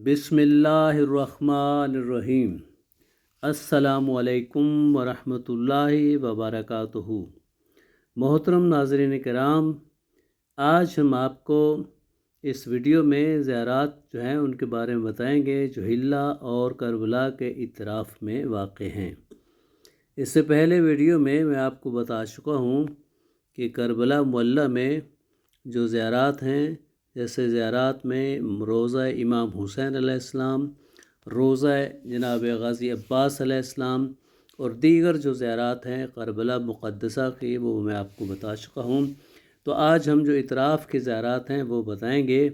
बिस्मिल्लाहिर्रहमानिर्रहीम। अस्सलामुअलैकुम वरहमतुल्लाहि वबरकातुहू। मोहतरम नाज़रीन किराम, आज हम आपको इस वीडियो में ज़ियारात जो हैं उनके बारे में बताएंगे जो हिल्ला और करबला के इतराफ़ में वाक़े हैं। इससे पहले वीडियो में मैं आपको बता चुका हूँ कि करबला मुअल्ला में जो ज़ियारात हैं, जैसे ज़ियारात में रोज़ा इमाम हुसैन अलैहिस्सलाम, रोज़ा जनाब गाज़ी अब्बास अलैहिस्सलाम और दीगर जो ज़ियारात हैं करबला मुक़द्दसा की, वो मैं आपको बता चुका हूँ। तो आज हम जो इतराफ़ की ज़ियारात हैं वो बताएंगे।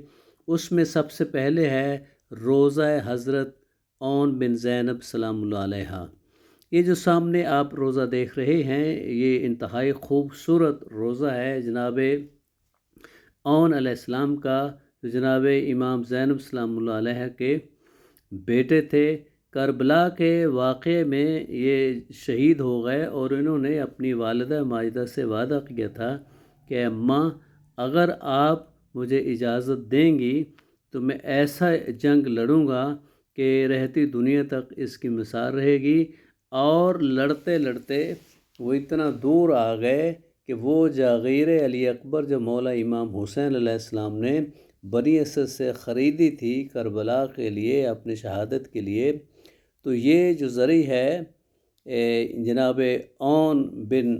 उसमें सबसे पहले है रोज़ा हज़रत औन बिन ज़ैनब सलामुल्लाह अलैहा। ये जो सामने आप रोज़ा देख रहे हैं, ये इंतहाई खूबसूरत रोज़ा है जनाब औन अलैहिस्सलाम का, जो जनाब इमाम ज़ैनब सलामुल्लाह अलैहा के बेटे थे। करबला के वाक़े में ये शहीद हो गए और इन्होंने अपनी वालिदा माजिदा से वादा किया था कि अम्मा, अगर आप मुझे इजाज़त देंगी तो मैं ऐसा जंग लड़ूंगा कि रहती दुनिया तक इसकी मिसाल रहेगी। और लड़ते लड़ते वो इतना दूर आ गए कि वो जागीर अली अकबर जो मौला इमाम हुसैन अलैहिस्सलाम ने बनी असद से ख़रीदी थी करबला के लिए, अपनी शहादत के लिए, तो ये जो ज़री है जनाब औन बिन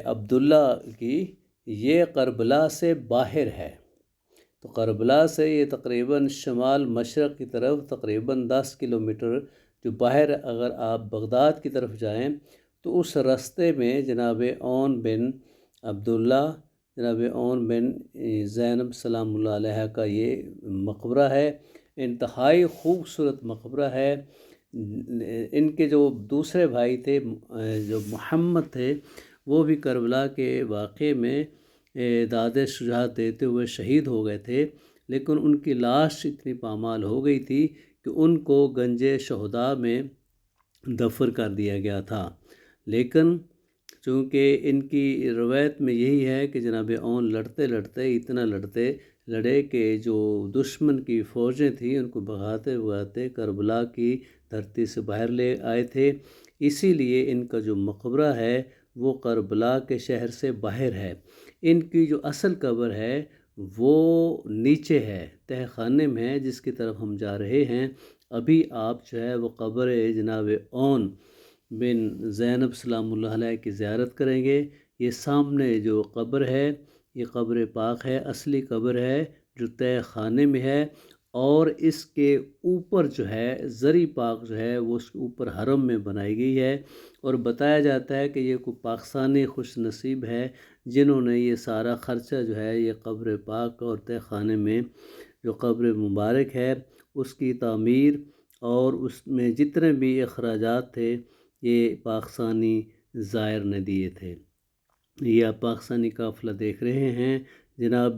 अब्दुल्ला की, ये करबला से बाहर है। तो करबला से ये तकरीबन शमाल मशरक़ की तरफ तकरीबन 10 किलोमीटर जो बाहर, अगर आप बगदाद की तरफ जाएं तो उस रास्ते में जनाब औन बिन अब्दुल्ला, जनाब औन बिन ज़ैनब सलामुल्लाह अलैहा का ये मकबरा है। इंतहाई खूबसूरत मकबरा है। इनके जो दूसरे भाई थे जो मोहम्मद थे, वो भी करबला के वाक़े में दादे शुजाअत देते हुए शहीद हो गए थे, लेकिन उनकी लाश इतनी पामाल हो गई थी कि उनको गंजे शहदा में दफन कर दिया गया था। लेकिन चूँकि इनकी रवायत में यही है कि जनाब औन लड़ते लड़ते इतना लड़े कि जो दुश्मन की फ़ौजें थी उनको भगाते भगाते करबला की धरती से बाहर ले आए थे। इसीलिए इनका जो मकबरा है वो करबला के शहर से बाहर है। इनकी जो असल कब्र है वो नीचे है, तह खाने में है, जिसकी तरफ हम जा रहे हैं। अभी आप जो है वो कब्र जनाब औन बिन ज़ैनब सलामुल्लाह अलैहा की ज़ियारत करेंगे। ये सामने जो कब्र है ये कब्र पाक है, असली कब्र है जो तह खाने में है। और इसके ऊपर जो है ज़री पाक जो है वो उसके ऊपर हरम में बनाई गई है। और बताया जाता है कि ये कोई पाकिस्तानी खुश नसीब है जिन्होंने ये सारा ख़र्चा जो है ये कब्र पाक और तह खाने में जो कब्र मुबारक है उसकी तामीर और उसमें जितने भी अखराजात थे ये पाकिस्तानी ज़ायर ने दिए थे। ये आप पाकिस्तानी काफ़िला देख रहे हैं जनाब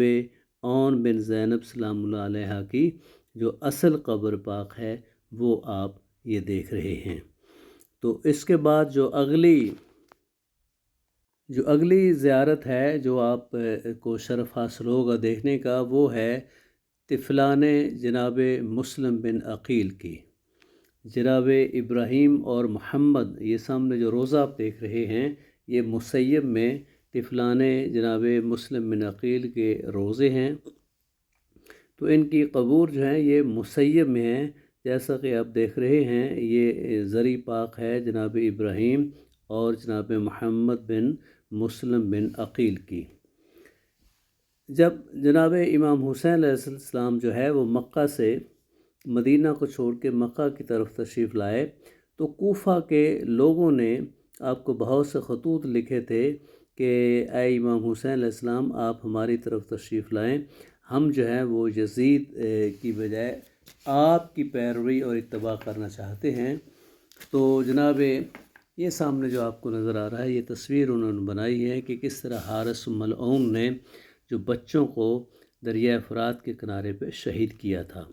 औन बिन ज़ैनब सलामुल्लाह अलैहा की जो असल कब्र पाक है वो आप ये देख रहे हैं। तो इसके बाद जो अगली ज़ियारत है जो आप को शरफ़ हासिल होगा देखने का, वो है तिफ़लाने जनाब मुस्लिम बिन अक़ील की। जनाब इब्राहीम और मोहम्मद, ये सामने जो रोज़ा आप देख रहे हैं ये मुसय्यब में तिफ़लाने जनाब मुस्लिम बिन अक़ील के रोज़े हैं। तो इनकी कबूर जो है ये मुसय्यब में है। जैसा कि आप देख रहे हैं ये ज़री पाक है जनाब इब्राहीम और जनाब मोहम्मद बिन मुस्लिम बिन अक़ील की। जब जनाब इमाम हुसैन अलैहिस्सलाम जो है वो मक्का से मदीना को छोड़ के मक्का की तरफ तशरीफ़ लाए तो कूफ़ा के लोगों ने आपको बहुत से ख़तूत लिखे थे कि ऐ इमाम हुसैन अलैहिस्सलाम, आप हमारी तरफ तशरीफ़ लाएं, हम जो है वो यज़ीद की बजाय आपकी पैरवी और इत्तबा करना चाहते हैं। तो जनाब ये सामने जो आपको नज़र आ रहा है ये तस्वीर उन्होंने बनाई है कि किस तरह हारिस मलऊन ने जो बच्चों को दरिया फ़ुरात के किनारे पे शहीद किया था।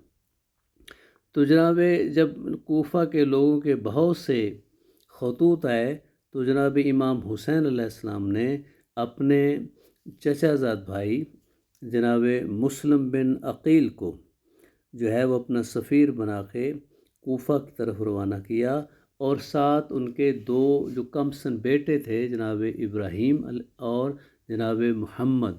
तो जनाब जब कूफ़ा के लोगों के बहुत से ख़तूत आए तो जनाब इमाम हुसैन अलैहिस्सलाम ने अपने चचाज़ाद भाई जनाब मुस्लिम बिन अक़ील को جو ہے وہ اپنا سفیر بنا کے کوفہ کی طرف روانہ کیا، اور ساتھ ان کے دو جو کم سن بیٹے تھے جناب ابراہیم اور جناب محمد،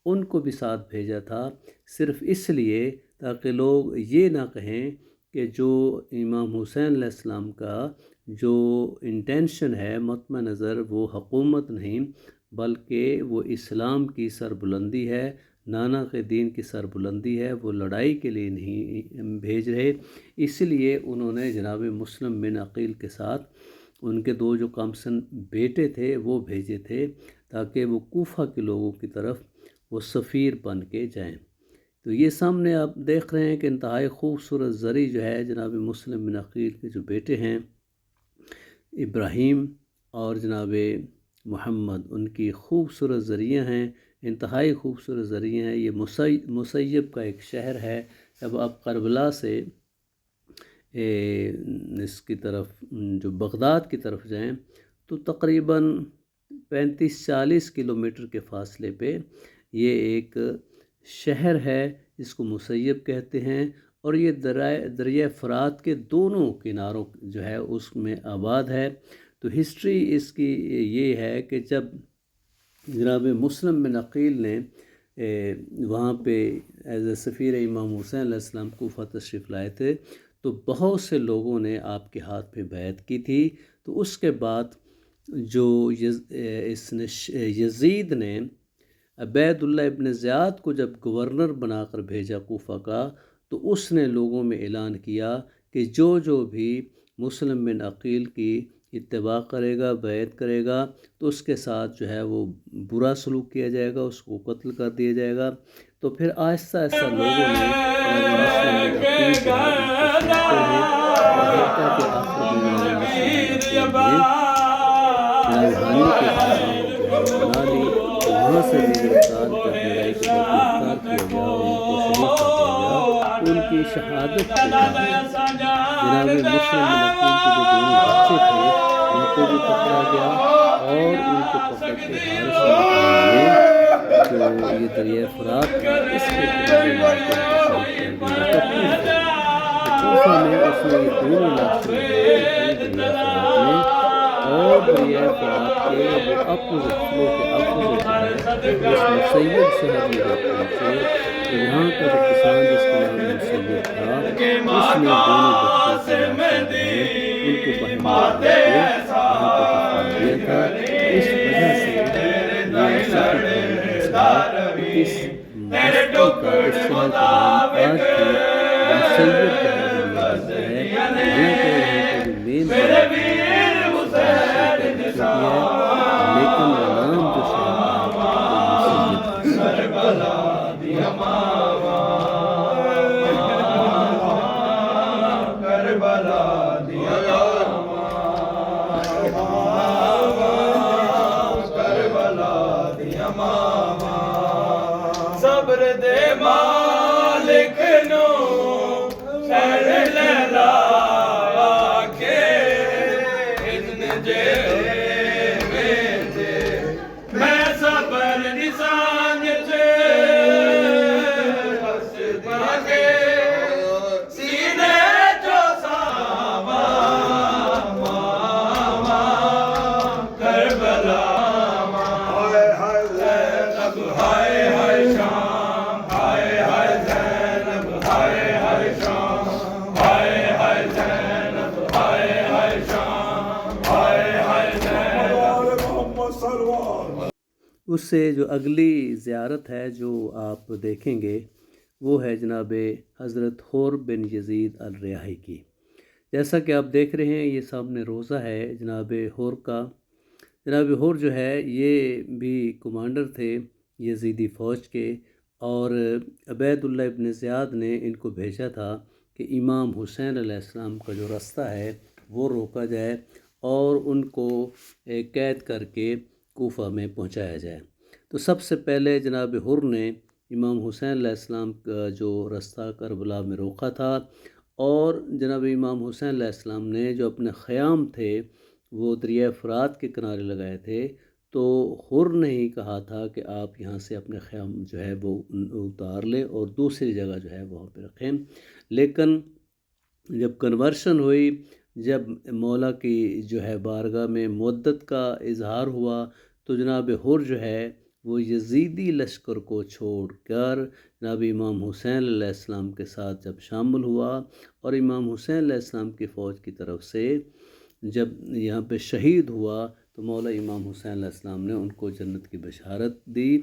ان کو بھی ساتھ بھیجا تھا، صرف اس لیے تاکہ لوگ یہ نہ کہیں کہ جو امام حسین علیہ السلام کا جو انٹینشن ہے مطمع نظر وہ حکومت نہیں بلکہ وہ اسلام کی سربلندی ہے، نانا کے دین کی سربلندی ہے، وہ لڑائی کے لیے نہیں بھیج رہے۔ اس لیے انہوں نے جناب مسلم بن عقیل کے ساتھ ان کے دو جو کمسن بیٹے تھے وہ بھیجے تھے تاکہ وہ کوفہ کے لوگوں کی طرف وہ سفیر بن کے جائیں۔ تو یہ سامنے آپ دیکھ رہے ہیں کہ انتہائی خوبصورت زری جو ہے جناب مسلم بن عقیل کے جو بیٹے ہیں ابراہیم اور جناب محمد، ان کی خوبصورت ذریعہ ہیں، انتہائی خوبصورت ذریعہ ہیں۔ یہ مسیب کا ایک شہر ہے۔ جب آپ کربلا سے اس کی طرف جو بغداد کی طرف جائیں تو تقریباً 35-40 کلومیٹر کے فاصلے پہ یہ ایک شہر ہے جس کو مسیب کہتے ہیں، اور یہ دریائے فرات کے دونوں کناروں جو ہے اس میں آباد ہے۔ تو ہسٹری اس کی یہ ہے کہ جب جناب مسلم بن عقیل نے وہاں پہ ایز اے سفیر امام حسین علیہ السلام کوفہ تشریف لائے تھے تو بہت سے لوگوں نے آپ کے ہاتھ پہ بیعت کی تھی۔ تو اس کے بعد جو یزید نے عبید اللہ ابن زیاد کو جب گورنر بنا کر بھیجا کوفہ کا، تو اس نے لوگوں میں اعلان کیا کہ جو بھی مسلم بن عقیل کی اتباع کرے گا، بیعت کرے گا، تو اس کے ساتھ جو ہے وہ برا سلوک کیا جائے گا، اس کو قتل کر دیا جائے گا۔ تو پھر آہستہ آہستہ لوگوں نے مسلم بن عقیل جو ہے ان کو سنتے رہے، اور حتیٰ کہ آخر میں مسلم بن عقیل نے راجدھانی کو بنا لی، وہاں سے بھی گرفتار کر لڑائی کے بعد گرفتار کیا گیا اور ان کو شہید کر دیا گیا۔ تو ان کی شہادت کے بعد جناب مسلم بن عقیل کے جو دونوں بچے تھے ان کو بھی پکڑا گیا، اور ان کو پکڑ کے حارث بن عمرو نے جو یہ دریائے فرات تھا اس کے کنارے لا کے ان کو شہید کر دیا تھا کوفہ میں۔ اس نے یہ دونوں لاشیں دریائے فرات میں، اور دریائے فرات کے وہ اپوزٹ فلو کے اپوزٹ ہے اس مسیب شہر میں جب پہنچے تو یہاں کا جو کسان جس کا نام مسیب تھا اس نے دونوں بچوں کی لاشیں جو ہیں ان کو بہن میں ڈال کے وہاں پر دفنا دیا تھا۔ اس وجہ سے یہ شہر کا نام اس بستی کا اس شہر کا نام آج بھی مسیب شہر لیا جاتا ہے۔ یہاں کا جو مین لیکن نام جو شہر کا ہے صبر دے مالک نو شہر لیلا کے اذن جے میں صبر نسان جے کے سینے جو ساما کربلا ہائے ہائے زینب ہائے ہائے شام ہائے ہائے زینب ہائے ہائے شام ہائے ہائے زینب ہائے ہائے شام ہائے ہائے زینب محمد سرور۔ اس سے جو اگلی زیارت ہے جو آپ دیکھیں گے وہ ہے جناب حضرت حور بن یزید الریاحی کی۔ جیسا کہ آپ دیکھ رہے ہیں یہ سامنے روضہ ہے جناب حور کا۔ جناب حور جو ہے یہ بھی کمانڈر تھے یزیدی فوج کے، اور عبید اللہ ابن زیاد نے ان کو بھیجا تھا کہ امام حسین علیہ السلام کا جو راستہ ہے وہ روکا جائے اور ان کو قید کر کے کوفہ میں پہنچایا جائے۔ تو سب سے پہلے جناب حر نے امام حسین علیہ السلام کا جو راستہ کربلا میں روکا تھا، اور جناب امام حسین علیہ السلام نے جو اپنے خیام تھے وہ دریائے فرات کے کنارے لگائے تھے، تو حر نے ہی کہا تھا کہ آپ یہاں سے اپنے خیام جو ہے وہ اتار لیں اور دوسری جگہ جو ہے وہاں پہ رکھیں، لیکن جب کنورشن ہوئی، جب مولا کی جو ہے بارگاہ میں مودت کا اظہار ہوا، تو جناب حر جو ہے وہ یزیدی لشکر کو چھوڑ کر جناب امام حسین علیہ السلام کے ساتھ جب شامل ہوا، اور امام حسین علیہ السلام کی فوج کی طرف سے جب یہاں پہ شہید ہوا، تو مولا امام حسین علیہ السلام نے ان کو جنت کی بشارت دی،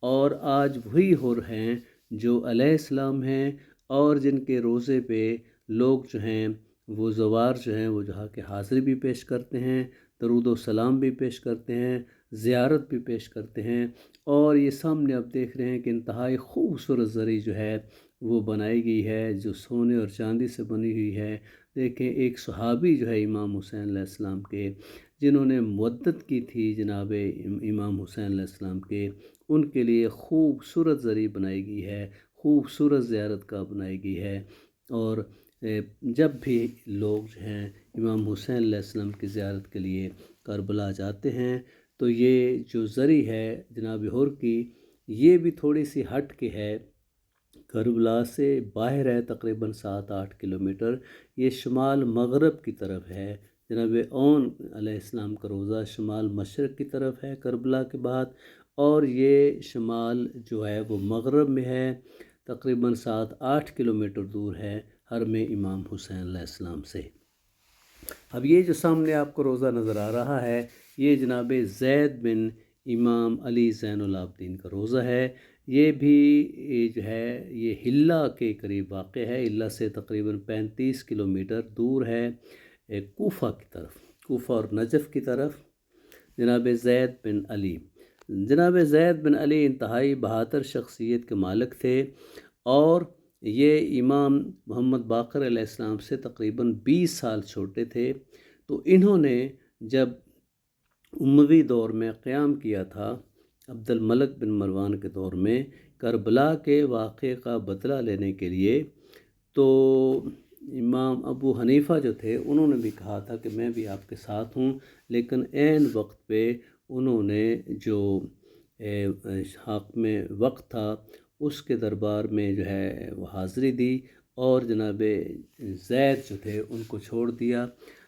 اور آج وہی حر ہیں جو علیہ السلام ہیں، اور جن کے روزے پہ لوگ جو ہیں وہ زوار جو ہیں وہ جہاں کے حاضری بھی پیش کرتے ہیں، درود و سلام بھی پیش کرتے ہیں، زیارت بھی پیش کرتے ہیں، اور یہ سامنے آپ دیکھ رہے ہیں کہ انتہائی خوبصورت زری جو ہے وہ بنائی گئی ہے، جو سونے اور چاندی سے بنی ہوئی ہے۔ دیکھیں ایک صحابی جو ہے امام حسین علیہ السلام کے، جنہوں نے مودت کی تھی جناب امام حسین علیہ السلام کے، ان کے لیے خوبصورت زری بنائی گئی ہے، خوبصورت زیارت گاہ بنائی گئی ہے، اور جب بھی لوگ جو ہیں امام حسین علیہ السلام کی زیارت کے لیے کربلا جاتے ہیں، تو یہ جو زری ہے جناب حر کی، یہ بھی تھوڑی سی ہٹ کے ہے، کربلا سے باہر ہے، تقریباً 7-8 کلومیٹر، یہ شمال مغرب کی طرف ہے۔ جناب اون علیہ السلام کا روضہ شمال مشرق کی طرف ہے کربلا کے بعد، اور یہ شمال جو ہے وہ مغرب میں ہے، تقریباً 7-8 کلومیٹر دور ہے حرم امام حسین علیہ السلام سے۔ اب یہ جو سامنے آپ کو روضہ نظر آ رہا ہے، یہ جناب زید بن امام علی زین العابدین کا روضہ ہے۔ یہ بھی جو ہے یہ حلہ کے قریب واقع ہے، حلہ سے تقریباً 35 کلومیٹر دور ہے، کوفہ کی طرف، کوفہ اور نجف کی طرف۔ جناب زید بن علی، جناب زید بن علی انتہائی بہادر شخصیت کے مالک تھے، اور یہ امام محمد باقر علیہ السلام سے تقریباً 20 سال چھوٹے تھے۔ تو انہوں نے جب اموی دور میں قیام کیا تھا، عبد الملک بن مروان کے دور میں، کربلا کے واقعے کا بدلہ لینے کے لیے، تو امام ابو حنیفہ جو تھے انہوں نے بھی کہا تھا کہ میں بھی آپ کے ساتھ ہوں، لیکن عین وقت پہ انہوں نے جو حاکم وقت تھا اس کے دربار میں جو ہے وہ حاضری دی، اور جناب زید جو تھے ان کو چھوڑ دیا،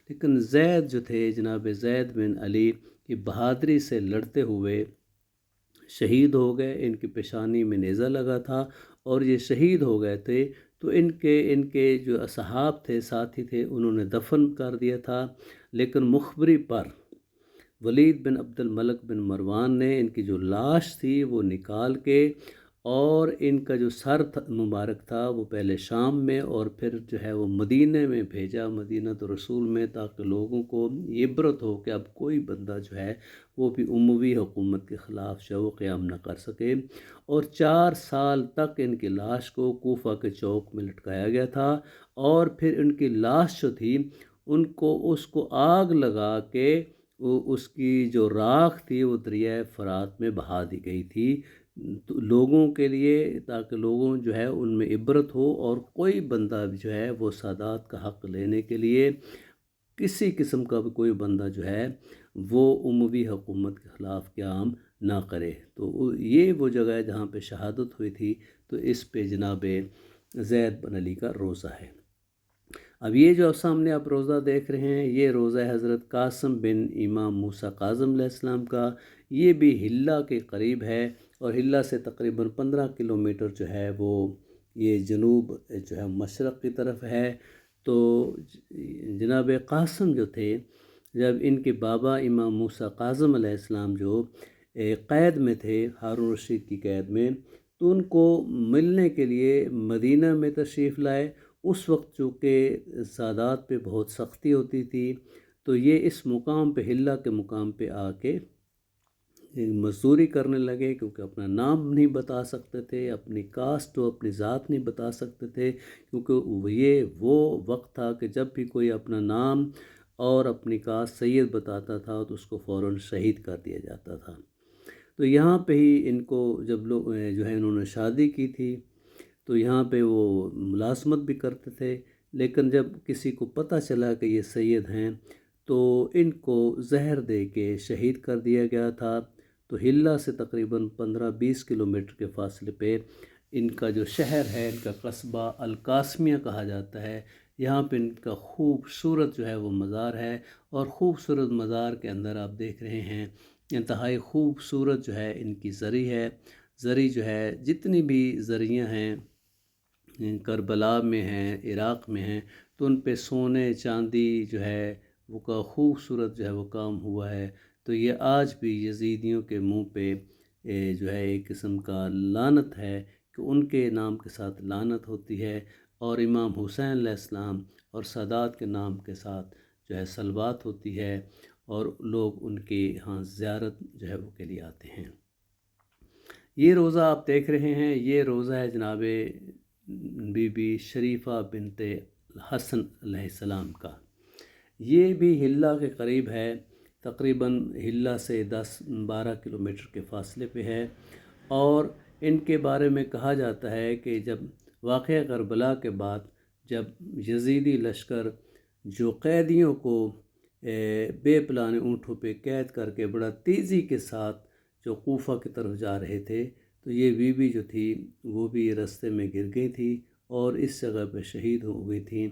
لیکن زید جو تھے جناب زید بن علی کی بہادری سے لڑتے ہوئے شہید ہو گئے۔ ان کی پیشانی میں نیزہ لگا تھا، اور یہ شہید ہو گئے تھے، تو ان کے جو اصحاب تھے، ساتھی تھے، انہوں نے دفن کر دیا تھا، لیکن مخبری پر ولید بن عبد الملک بن مروان نے ان کی جو لاش تھی وہ نکال کے، اور ان کا جو سر مبارک تھا وہ پہلے شام میں اور پھر جو ہے وہ مدینہ میں بھیجا، مدینہ رسول میں، تاکہ لوگوں کو یہ عبرت ہو کہ اب کوئی بندہ جو ہے وہ بھی اموی حکومت کے خلاف جو وہ قیام نہ کر سکے۔ اور 4 سال تک ان کی لاش کو کوفہ کے چوک میں لٹکایا گیا تھا، اور پھر ان کی لاش جو تھی اس کو آگ لگا کے اس کی جو راکھ تھی وہ دریائے فرات میں بہا دی گئی تھی، لوگوں کے لیے، تاکہ لوگوں جو ہے ان میں عبرت ہو، اور کوئی بندہ جو ہے وہ سادات کا حق لینے کے لیے کسی قسم کا بھی کوئی بندہ جو ہے وہ اموی حکومت کے خلاف قیام نہ کرے۔ تو یہ وہ جگہ ہے جہاں پہ شہادت ہوئی تھی، تو اس پہ جناب زید بن علی کا روضہ ہے۔ اب یہ جو سامنے آپ روضہ دیکھ رہے ہیں، یہ روضہ حضرت قاسم بن امام موسیٰ کاظم علیہ السلام کا، یہ بھی حلہ کے قریب ہے، اور حلہ سے تقریباً 15 کلومیٹر جو ہے وہ یہ جنوب جو ہے مشرق کی طرف ہے۔ تو جناب قاسم جو تھے، جب ان کے بابا امام موسیٰ کاظم علیہ السلام جو قید میں تھے، ہارون رشید کی قید میں، تو ان کو ملنے کے لیے مدینہ میں تشریف لائے۔ اس وقت چونکہ سادات پہ بہت سختی ہوتی تھی، تو یہ اس مقام پہ، حلہ کے مقام پہ آ کے مزدوری کرنے لگے، کیونکہ اپنا نام نہیں بتا سکتے تھے، اپنی کاسٹ و اپنی ذات نہیں بتا سکتے تھے، کیونکہ یہ وہ وقت تھا کہ جب بھی کوئی اپنا نام اور اپنی کاسٹ سید بتاتا تھا تو اس کو فوراً شہید کر دیا جاتا تھا۔ تو یہاں پہ ہی ان کو جب لوگ جو ہے انہوں نے شادی کی تھی، تو یہاں پہ وہ ملازمت بھی کرتے تھے، لیکن جب کسی کو پتہ چلا کہ یہ سید ہیں، तो इनको जहर दे के शहीद कर दिया गया था। तो हिल्ला से तकरीबन 15-20 किलोमीटर के फासले पे इनका जो शहर है, इनका कस्बा अल-कासमिया कहा जाता है। यहाँ पे इनका खूबसूरत जो है वो मज़ार है, और ख़ूबसूरत मज़ार के अंदर आप देख रहे हैं इंतहाई खूबसूरत जो है इनकी ज़री है। ज़री जो है, जितनी भी ज़रियाँ हैं करबला में हैं, इराक़ में हैं, तो उन पे सोने चांदी जो है वो का खूबसूरत जो है वो काम हुआ है। तो ये आज भी यज़ीदियों के मुंह पे जो है एक किस्म का लानत है कि उनके नाम के साथ लानत होती है, और इमाम हुसैन अलैहिस्सलाम और सादात के नाम के साथ जो है सलवात होती है, और लोग उनके यहाँ ज़ियारत जो है वो के लिए आते हैं। ये रोज़ा आप देख रहे हैं, ये रोज़ा है जनाब बीबी शरीफ़ा बिनते हसन अलैहिस्सलाम का। ये भी हिल्ला के करीब है, तकरीबन हिल्ला से 10-12 किलोमीटर के फासले पे है। और इनके बारे में कहा जाता है कि जब वाक़या करबला के बाद जब यज़ीदी लश्कर जो कैदियों को बेपलाने ऊँटों पे कैद करके बड़ा तेज़ी के साथ जो कूफा की तरफ जा रहे थे, तो ये बीबी जो थी वो भी रास्ते में गिर गई थी और इस जगह पे शहीद हो गई थी।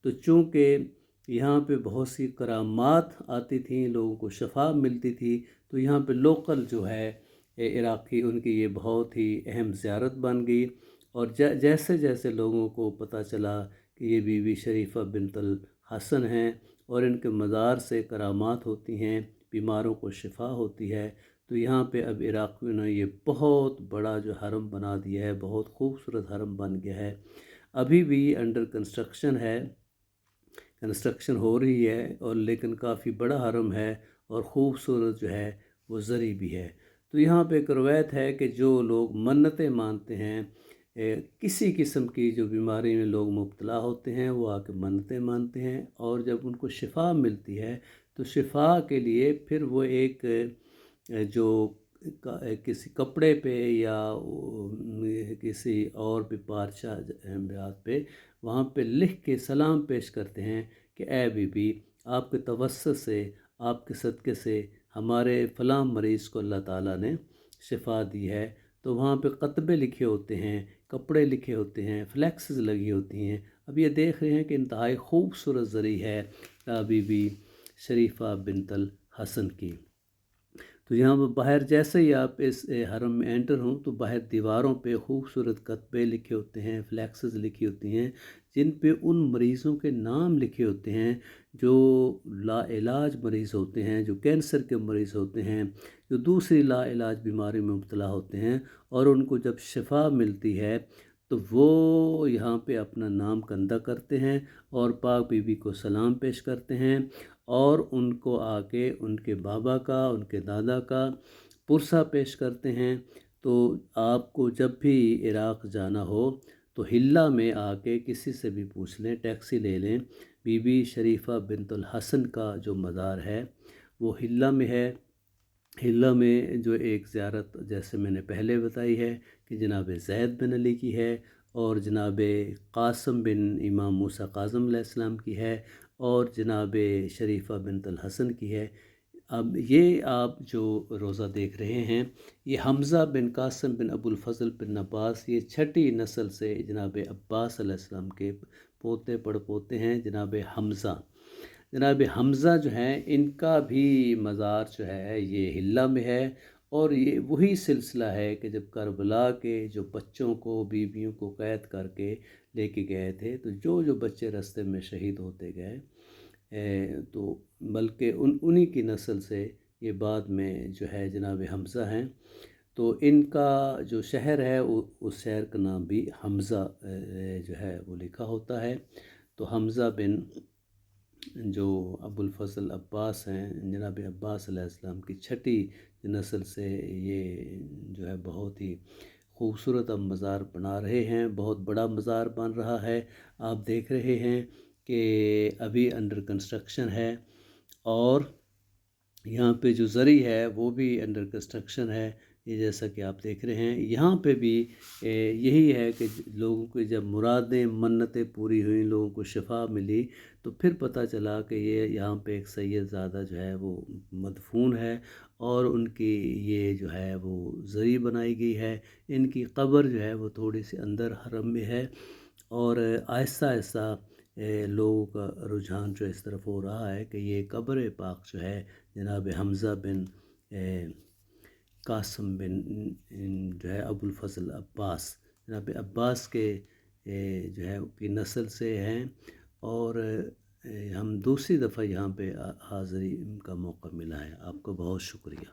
तो चूँकि यहाँ पे बहुत सी करामात आती थी, लोगों को शफा मिलती थी, तो यहाँ पे लोकल जो है इराक़ी, उनकी ये बहुत ही अहम ज़ियारत बन गई। और जैसे जैसे लोगों को पता चला कि ये बीबी शरीफ़ा बिनतुल हसन हैं और इनके मज़ार से करामात होती हैं, बीमारों को शिफा होती है, तो यहाँ पे अब इराक़ियों ने ये बहुत बड़ा जो हरम बना दिया है, बहुत खूबसूरत हरम बन गया है। अभी भी अंडर कंस्ट्रक्शन है, कंस्ट्रक्शन हो रही है, और लेकिन काफ़ी बड़ा हरम है और ख़ूबसूरत जो है वो ज़री भी है। तो यहाँ पे एक रवायत है कि जो लोग मन्नतें मानते हैं, किसी किस्म की जो बीमारी में लोग मुब्तला होते हैं, वो आके मन्नतें मानते हैं, और जब उनको शिफा मिलती है तो शिफा के लिए फिर वो एक जो किसी कपड़े पे या किसी और भी पारचा बात पे वहाँ पे लिख के सलाम पेश करते हैं कि ए बीबी, आपके तवस्सुत से, आपके सदक़े से हमारे फ़लाँ मरीज़ को अल्लाह ताला ने शिफा दी है। तो वहाँ पे कतबे लिखे होते हैं, कपड़े लिखे होते हैं, फ्लैक्सेस लगी होती हैं। अब ये देख रहे हैं कि इंतहाई खूबसूरत ज़री है बीबी शरीफ़ा बिनतुल हसन की। तो यहाँ पर बाहर जैसे ही आप इस हरम में एंटर हों, तो बाहर दीवारों पे खूबसूरत कतबे लिखे होते हैं, फ्लैक्सेस लिखी होती हैं, जिन पे उन मरीज़ों के नाम लिखे होते हैं जो लाइलाज मरीज़ होते हैं, जो कैंसर के मरीज़ होते हैं, जो दूसरी लाइलाज बीमारी में मुब्तला होते हैं, और उनको जब शिफा मिलती है तो वो यहाँ पे अपना नाम कंदा करते हैं और पाक बीबी को सलाम पेश करते हैं, और उनको आके उनके बाबा का, उनके दादा का पुरसा पेश करते हैं। तो आपको जब भी इराक़ जाना हो तो हिल्ला में आके किसी से भी पूछ लें, टैक्सी ले लें, बीबी शरीफ़ा बिनतुल हसन का जो मज़ार है वो हिल्ला में है। हिल्ला में जो एक ज़ियारत जैसे मैंने पहले बताई है कि जनाब ज़ैद बिन अली की है, और जनाब क़ासिम बिन इमाम मूसा काज़िम अलैहिस्सलाम की है, और जनाब शरीफ़ा बिनतुल हसन की है। अब ये आप जो रोज़ा देख रहे हैं, ये हमज़ा बिन कासिम बिन अबुल फ़ज़ल बिन अब्बास, ये छठी नस्ल से जनाब अब्बास अलैहिस्सलाम के पोते पड़पोते हैं जनाब हमज़ा। जनाब हमज़ा जो हैं, इनका भी मज़ार जो है ये हिल्ला में है, और ये वही सिलसिला है कि जब करबला के जो बच्चों को, बीवियों को कैद करके लेके गए थे, तो जो बच्चे रास्ते में शहीद होते गए, तो बल्कि उन्हीं की नस्ल से ये बाद में जो है जनाब हमज़ा हैं। तो इनका जो शहर है उस शहर का नाम भी हमज़ा जो है वो लिखा होता है। तो हमज़ा बिन जो अबुल फ़ज़ल अब्बास हैं, जनाब अब्बास अलैहिस्सलाम की छठी नस्ल से ये जो है बहुत ही खूबसूरत अब मज़ार बना रहे हैं, बहुत बड़ा मज़ार बन रहा है। आप देख रहे हैं कि अभी अंडर कंस्ट्रक्शन है, और यहाँ पे जो ज़री है वो भी अंडर कंस्ट्रक्शन है, یہ جیسا کہ آپ دیکھ رہے ہیں یہاں پہ بھی یہی ہے کہ لوگوں کی جب مرادیں منتیں پوری ہوئیں، لوگوں کو شفا ملی، تو پھر پتہ چلا کہ یہ یہاں پہ ایک سید زادہ جو ہے وہ مدفون ہے، اور ان کی یہ جو ہے وہ زری بنائی گئی ہے۔ ان کی قبر جو ہے وہ تھوڑی سی اندر حرم میں ہے، اور آہستہ آہستہ لوگوں کا رجحان جو اس طرف ہو رہا ہے کہ یہ قبر پاک جو ہے جناب حمزہ بن قاسم بن جو ہے ابو الفضل عباس، جناب عباس کے جو ہے کی نسل سے ہیں، اور ہم دوسری دفعہ یہاں پہ حاضری کا موقع ملا ہے۔ آپ کو بہت شکریہ۔